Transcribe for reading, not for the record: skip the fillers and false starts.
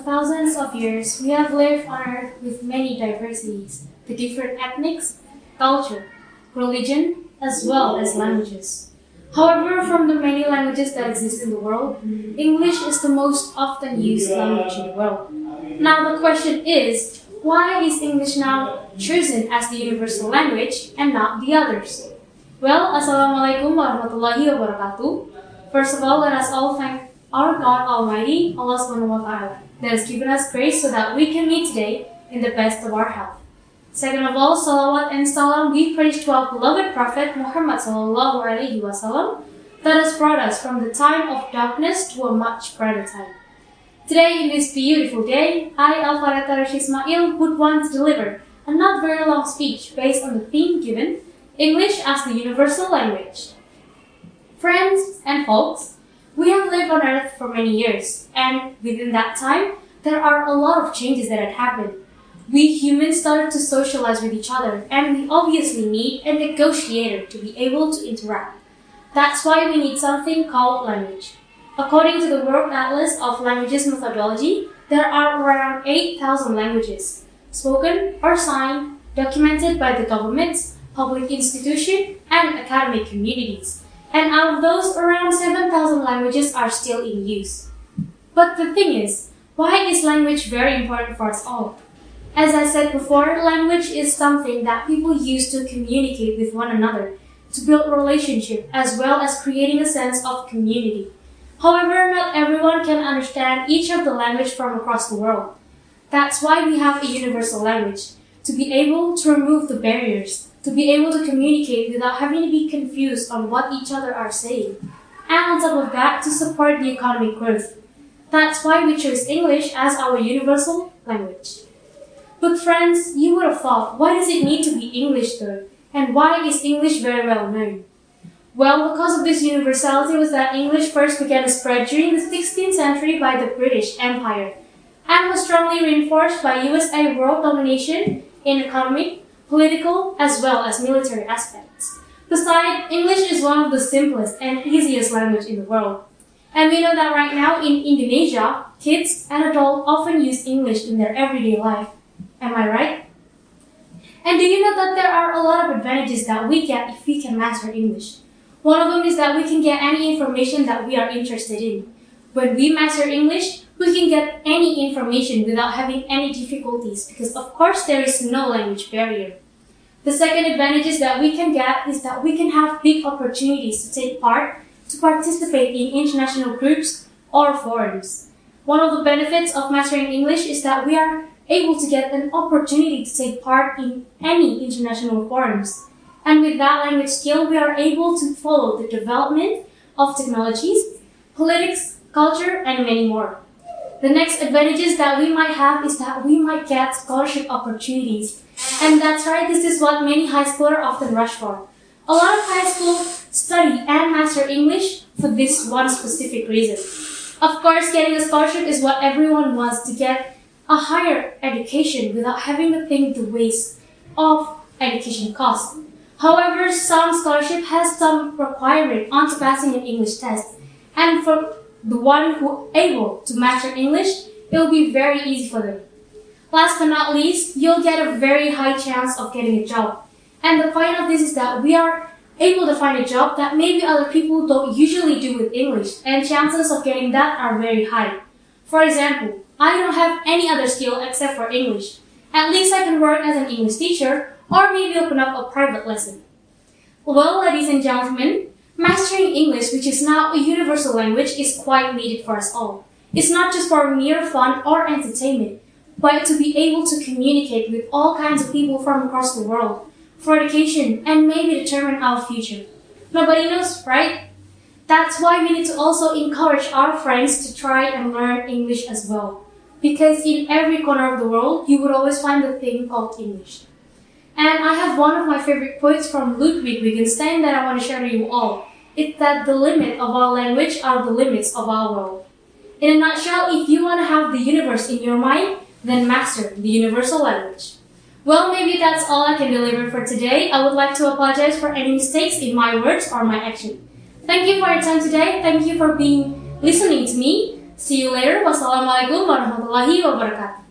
thousands of years, we have lived on Earth with many diversities, the different ethnics, culture, religion, as well as languages. However, from the many languages that exist in the world, English is the most often used language in the world. Now the question is, why is English now chosen as the universal language and not the others? Well, Assalamualaikum warahmatullahi wabarakatuh. First of all, let us all thank our God Almighty, Allah subhanahu wa ta'ala, that has given us grace so that we can meet today in the best of our health. Second of all, salawat and salam be praised to our beloved Prophet Muhammad sallallahu alaihi wasallam that has brought us from the time of darkness to a much brighter time. Today, in this beautiful day, I, Al-Farata Ismail, would want to deliver a not very long speech based on the theme given, English as the universal language. Friends and folks, we have lived on Earth for many years, and within that time, there are a lot of changes that had happened. We humans started to socialize with each other, and we obviously need a negotiator to be able to interact. That's why we need something called language. According to the World Atlas of Languages Methodology, there are around 8,000 languages, spoken or signed, documented by the governments, public institutions, and academic communities. And out of those, around 7,000 languages are still in use. But the thing is, why is language very important for us all? As I said before, language is something that people use to communicate with one another, to build relationship, as well as creating a sense of community. However, not everyone can understand each of the language from across the world. That's why we have a universal language, to be able to remove the barriers, to be able to communicate without having to be confused on what each other are saying. And on top of that, to support the economic growth. That's why we chose English as our universal language. But friends, you would have thought, why does it need to be English though? And why is English very well known? Well, because of this universality was that English first began to spread during the 16th century by the British Empire and was strongly reinforced by USA world domination in economic, political, as well as military aspects. Besides, English is one of the simplest and easiest language in the world. And we know that right now in Indonesia, kids and adults often use English in their everyday life. Am I right? And do you know that there are a lot of advantages that we get if we can master English? One of them is that we can get any information that we are interested in. When we master English, we can get any information without having any difficulties because of course there is no language barrier. The second advantage that we can get is that we can have big opportunities to take part, to participate in international groups or forums. One of the benefits of mastering English is that we are able to get an opportunity to take part in any international forums. And with that language skill, we are able to follow the development of technologies, politics, culture, and many more. The next advantages that we might have is that we might get scholarship opportunities. And that's right, this is what many high schoolers often rush for. A lot of high school study and master English for this one specific reason. Of course, getting a scholarship is what everyone wants, to get a higher education without having to think the waste of education costs. However, some scholarship has some requirement on to passing an English test. And for the one who able to master English, it will be very easy for them. Last but not least, you'll get a very high chance of getting a job. And the point of this is that we are able to find a job that maybe other people don't usually do with English, and chances of getting that are very high. For example, I don't have any other skill except for English. At least I can work as an English teacher or maybe open up a private lesson. Well, ladies and gentlemen, mastering English, which is now a universal language, is quite needed for us all. It's not just for mere fun or entertainment, but to be able to communicate with all kinds of people from across the world, for education, and maybe determine our future. Nobody knows, right? That's why we need to also encourage our friends to try and learn English as well. Because in every corner of the world, you would always find a thing called English. And I have one of my favorite quotes from Ludwig Wittgenstein that I want to share to you all. It's that the limit of our language are the limits of our world. In a nutshell, if you want to have the universe in your mind, then master the universal language. Well, maybe that's all I can deliver for today. I would like to apologize for any mistakes in my words or my action. Thank you for your time today. Thank you for listening to me. See you later. Wassalamualaikum warahmatullahi wabarakatuh.